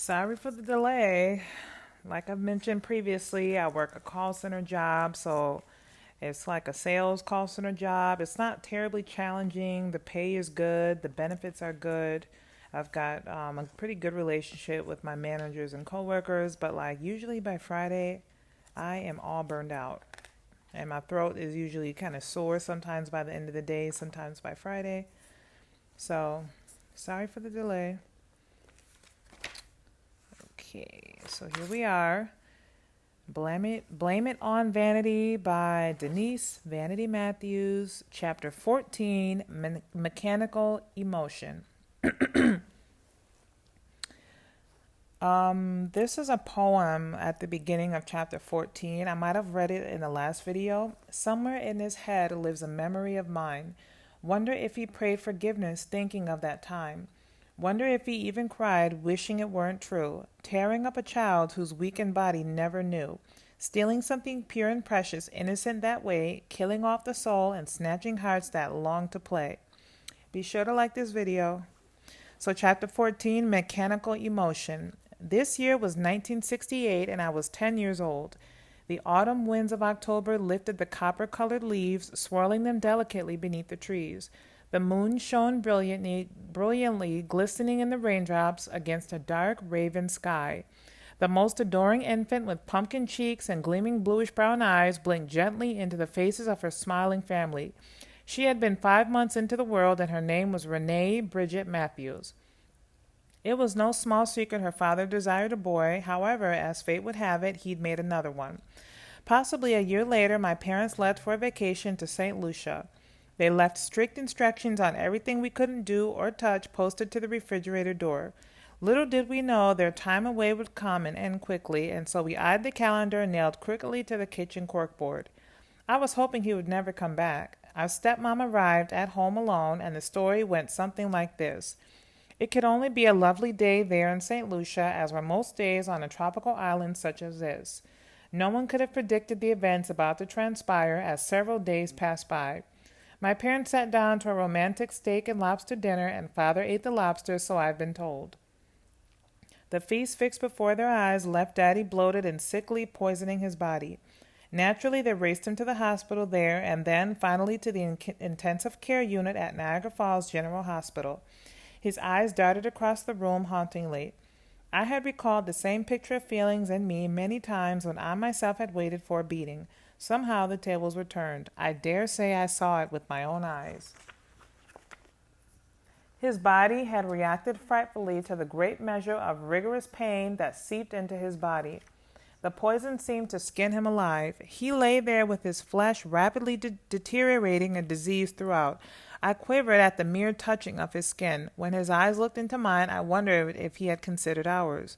Sorry for the delay. Like I've mentioned previously, I work a call center job, so it's like a sales call center job. It's not terribly challenging. The pay is good, the benefits are good. I've got a pretty good relationship with my managers and coworkers, but like usually by Friday, I am all burned out. And my throat is usually kind of sore sometimes by the end of the day, sometimes by Friday. So, sorry for the delay. Okay, so here we are. Blame It on Vanity by Denise Vanity Matthews, Chapter 14, Mechanical Emotion. This is a poem at the beginning of chapter 14. I might have read it in the last video. Somewhere in his head lives a memory of mine. Wonder if he prayed forgiveness thinking of that time. Wonder if he even cried wishing it weren't true. Tearing up a child whose weakened body never knew. Stealing something pure and precious, innocent that way, killing off the soul and snatching hearts that long to play. Be sure to like this video. So chapter 14, Mechanical Emotion. This year was 1968 and I was 10 years old. The autumn winds of October lifted the copper-colored leaves, swirling them delicately beneath the trees. The moon shone brilliantly, glistening in the raindrops against a dark raven sky. The most adoring infant with pumpkin cheeks and gleaming bluish-brown eyes blinked gently into the faces of her smiling family. She had been 5 months into the world, and her name was Renee Bridget Matthews. It was no small secret her father desired a boy. However, as fate would have it, he'd made another one. Possibly a year later, my parents left for a vacation to St. Lucia. They left strict instructions on everything we couldn't do or touch posted to the refrigerator door. Little did we know their time away would come and end quickly, and so we eyed the calendar nailed crookedly to the kitchen corkboard. I was hoping he would never come back. Our stepmom arrived at home alone, and the story went something like this. It could only be a lovely day there in St. Lucia, as were most days on a tropical island such as this. No one could have predicted the events about to transpire as several days passed by. My parents sat down to a romantic steak and lobster dinner, and father ate the lobster, so I've been told. The feast fixed before their eyes left Daddy bloated and sickly, poisoning his body. Naturally, they raced him to the hospital there, and then finally to the intensive care unit at Niagara Falls General Hospital. His eyes darted across the room hauntingly. I had recalled the same picture of feelings in me many times when I myself had waited for a beating. Somehow the tables were turned. I dare say I saw it with my own eyes. His body had reacted frightfully to the great measure of rigorous pain that seeped into his body. The poison seemed to skin him alive. He lay there with his flesh rapidly deteriorating and diseased throughout. I quivered at the mere touching of his skin. When his eyes looked into mine, I wondered if he had considered ours.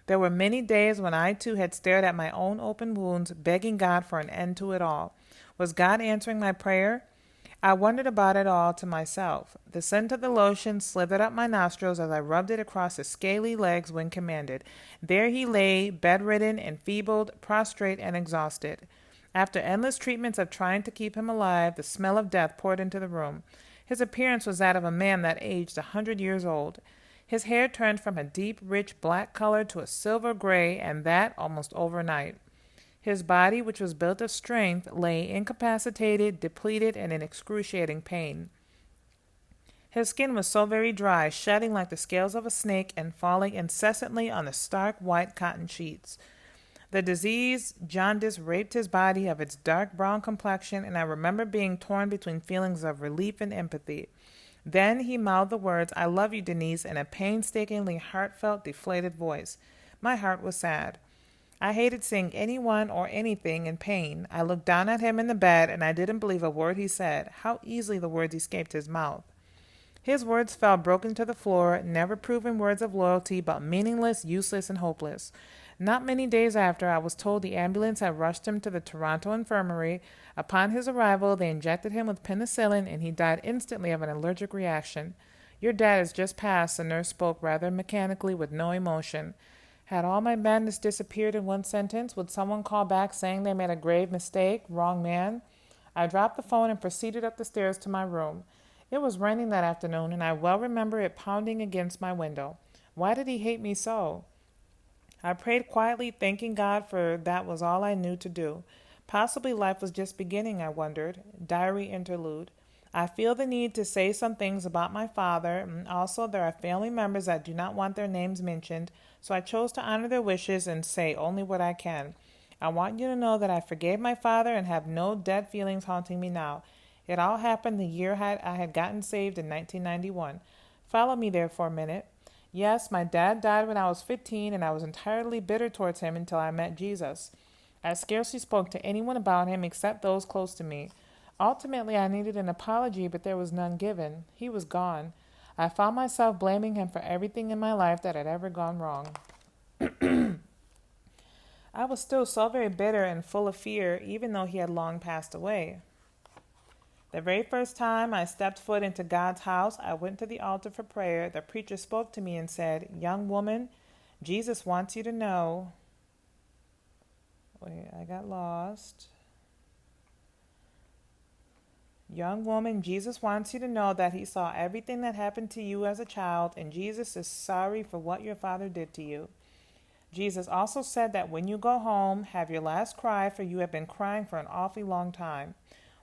There were many days when I too had stared at my own open wounds, begging God for an end to it all. Was God answering my prayer? I wondered about it all to myself. The scent of the lotion slithered up my nostrils as I rubbed it across his scaly legs when commanded. There he lay, bedridden, enfeebled, prostrate, and exhausted. After endless treatments of trying to keep him alive, the smell of death poured into the room. His appearance was that of a man that aged 100 years old. His hair turned from a deep, rich black color to a silver gray, and that almost overnight. His body, which was built of strength, lay incapacitated, depleted, and in excruciating pain. His skin was so very dry, shedding like the scales of a snake and falling incessantly on the stark white cotton sheets. The disease, jaundice, raped his body of its dark brown complexion, and I remember being torn between feelings of relief and empathy. Then he mouthed the words, "I love you, Denise," in a painstakingly heartfelt, deflated voice. My heart was sad. I hated seeing anyone or anything in pain. I looked down at him in the bed, and I didn't believe a word he said. How easily the words escaped his mouth. His words fell broken to the floor, never proven words of loyalty, but meaningless, useless, and hopeless. Not many days after, I was told the ambulance had rushed him to the Toronto infirmary. Upon his arrival, they injected him with penicillin, and he died instantly of an allergic reaction. Your dad has just passed, the nurse spoke rather mechanically with no emotion. Had all my madness disappeared in one sentence? Would someone call back saying they made a grave mistake? Wrong man? I dropped the phone and proceeded up the stairs to my room. It was raining that afternoon, and I well remember it pounding against my window. Why did he hate me so? I prayed quietly, thanking God for that was all I knew to do. Possibly life was just beginning, I wondered. Diary interlude. I feel the need to say some things about my father, and also there are family members that do not want their names mentioned, so I chose to honor their wishes and say only what I can. I want you to know that I forgave my father and have no dead feelings haunting me now. It all happened the year I had gotten saved in 1991. Follow me there for a minute. Yes, my dad died when I was 15, and I was entirely bitter towards him until I met Jesus. I scarcely spoke to anyone about him except those close to me. Ultimately, I needed an apology, but there was none given. He was gone. I found myself blaming him for everything in my life that had ever gone wrong. I was still so very bitter and full of fear, even though he had long passed away. The very first time I stepped foot into God's house, I went to the altar for prayer. The preacher spoke to me and said, "Young woman, Jesus wants you to know." Wait, I got lost. Young woman, Jesus wants you to know that he saw everything that happened to you as a child, and Jesus is sorry for what your father did to you. Jesus also said that when you go home, have your last cry, for you have been crying for an awfully long time.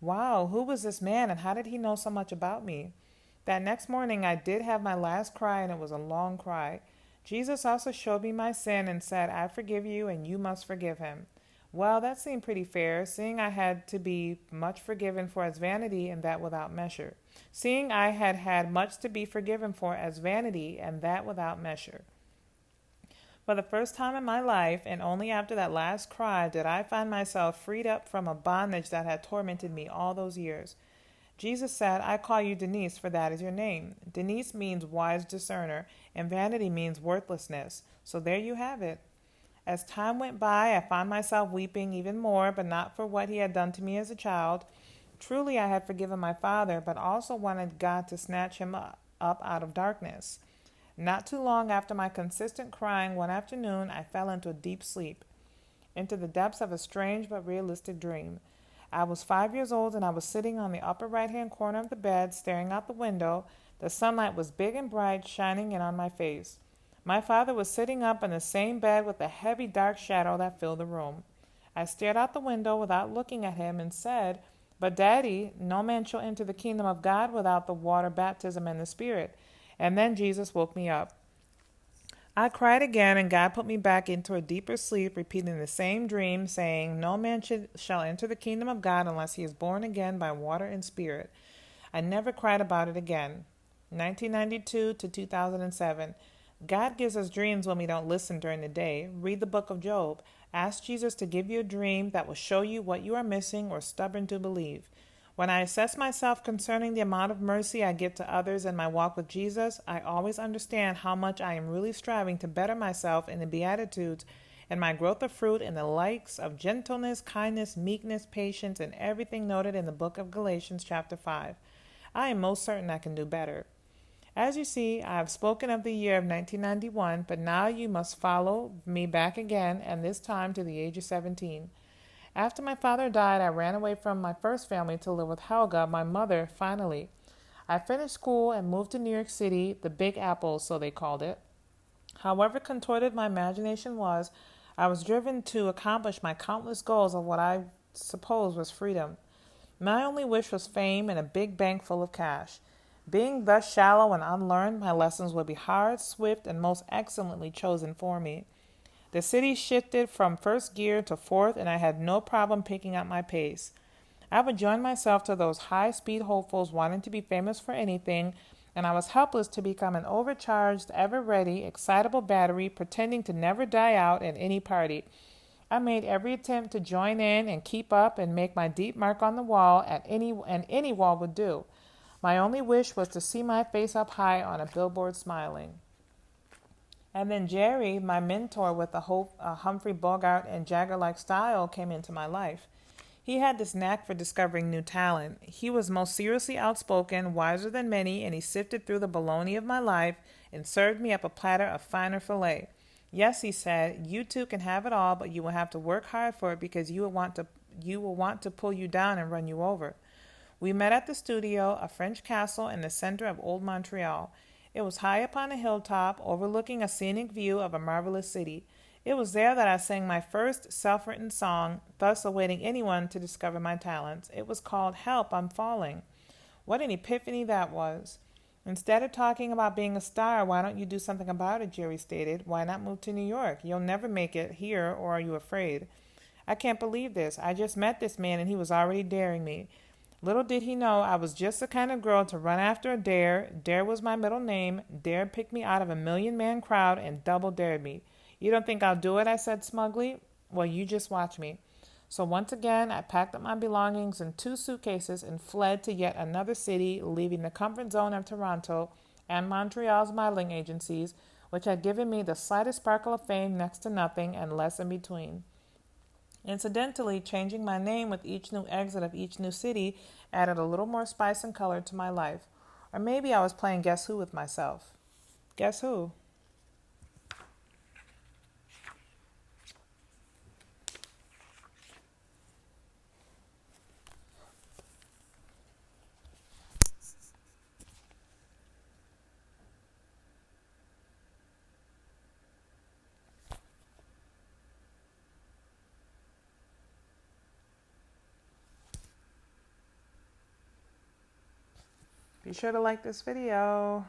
Wow, who was this man and how did he know so much about me? That next morning I did have my last cry, and it was a long cry. Jesus also showed me my sin and said, "I forgive you and you must forgive him." Well, that seemed pretty fair, seeing I had to be much forgiven for as vanity, and that without measure. Seeing I had had much to be forgiven for as vanity, and that without measure. For the first time in my life, and only after that last cry, did I find myself freed up from a bondage that had tormented me all those years. Jesus said, "I call you Denise, for that is your name." Denise means wise discerner, and vanity means worthlessness. So there you have it. As time went by, I found myself weeping even more, but not for what he had done to me as a child. Truly, I had forgiven my father, but also wanted God to snatch him up out of darkness. Not too long after my consistent crying one afternoon, I fell into a deep sleep, into the depths of a strange but realistic dream. I was 5 years old, and I was sitting on the upper right-hand corner of the bed, staring out the window. The sunlight was big and bright, shining in on my face. My father was sitting up in the same bed with a heavy dark shadow that filled the room. I stared out the window without looking at him and said, "But Daddy, no man shall enter the kingdom of God without the water baptism and the Spirit." And then Jesus woke me up. I cried again, and God put me back into a deeper sleep, repeating the same dream, saying, "No man shall enter the kingdom of God unless he is born again by water and Spirit." I never cried about it again. 1992 to 2007. God gives us dreams when we don't listen during the day. Read the book of Job. Ask Jesus to give you a dream that will show you what you are missing or stubborn to believe. When I assess myself concerning the amount of mercy I give to others in my walk with Jesus, I always understand how much I am really striving to better myself in the Beatitudes and my growth of fruit in the likes of gentleness, kindness, meekness, patience, and everything noted in the book of Galatians chapter 5. I am most certain I can do better. As you see, I have spoken of the year of 1991, but now you must follow me back again, and this time to the age of 17. After my father died, I ran away from my first family to live with Helga, my mother, finally. I finished school and moved to New York City, the Big Apple, so they called it. However contorted my imagination was, I was driven to accomplish my countless goals of what I suppose was freedom. My only wish was fame and a big bank full of cash. Being thus shallow and unlearned, my lessons would be hard, swift, and most excellently chosen for me. The city shifted from first gear to fourth, and I had no problem picking up my pace. I would join myself to those high-speed hopefuls wanting to be famous for anything, and I was helpless to become an overcharged, ever-ready, excitable battery pretending to never die out at any party. I made every attempt to join in and keep up and make my deep mark on the wall, and any wall would do. My only wish was to see my face up high on a billboard smiling. And then Jerry, my mentor with the Humphrey Bogart and Jagger-like style, came into my life. He had this knack for discovering new talent. He was most seriously outspoken, wiser than many, and he sifted through the bologna of my life and served me up a platter of finer filet. "Yes," he said, "you two can have it all, but you will have to work hard for it because you will want to pull you down and run you over." We met at the studio, a French castle in the center of old Montreal. It was high up on a hilltop, overlooking a scenic view of a marvelous city. It was there that I sang my first self-written song, thus awaiting anyone to discover my talents. It was called Help, I'm Falling. What an epiphany that was. Instead of talking about being a star, why don't you do something about it, Jerry stated. Why not move to New York? You'll never make it here, or are you afraid? I can't believe this. I just met this man and he was already daring me. Little did he know I was just the kind of girl to run after a dare. Dare was my middle name. Dare picked me out of a million-man crowd and double dared me. You don't think I'll do it? I said smugly. Well, you just watch me. So once again, I packed up my belongings in 2 suitcases and fled to yet another city, leaving the comfort zone of Toronto and Montreal's modeling agencies, which had given me the slightest sparkle of fame, next to nothing, and less in between. Incidentally, changing my name with each new exit of each new city added a little more spice and color to my life. Or maybe I was playing Guess Who with myself. Guess who? Be sure to like this video.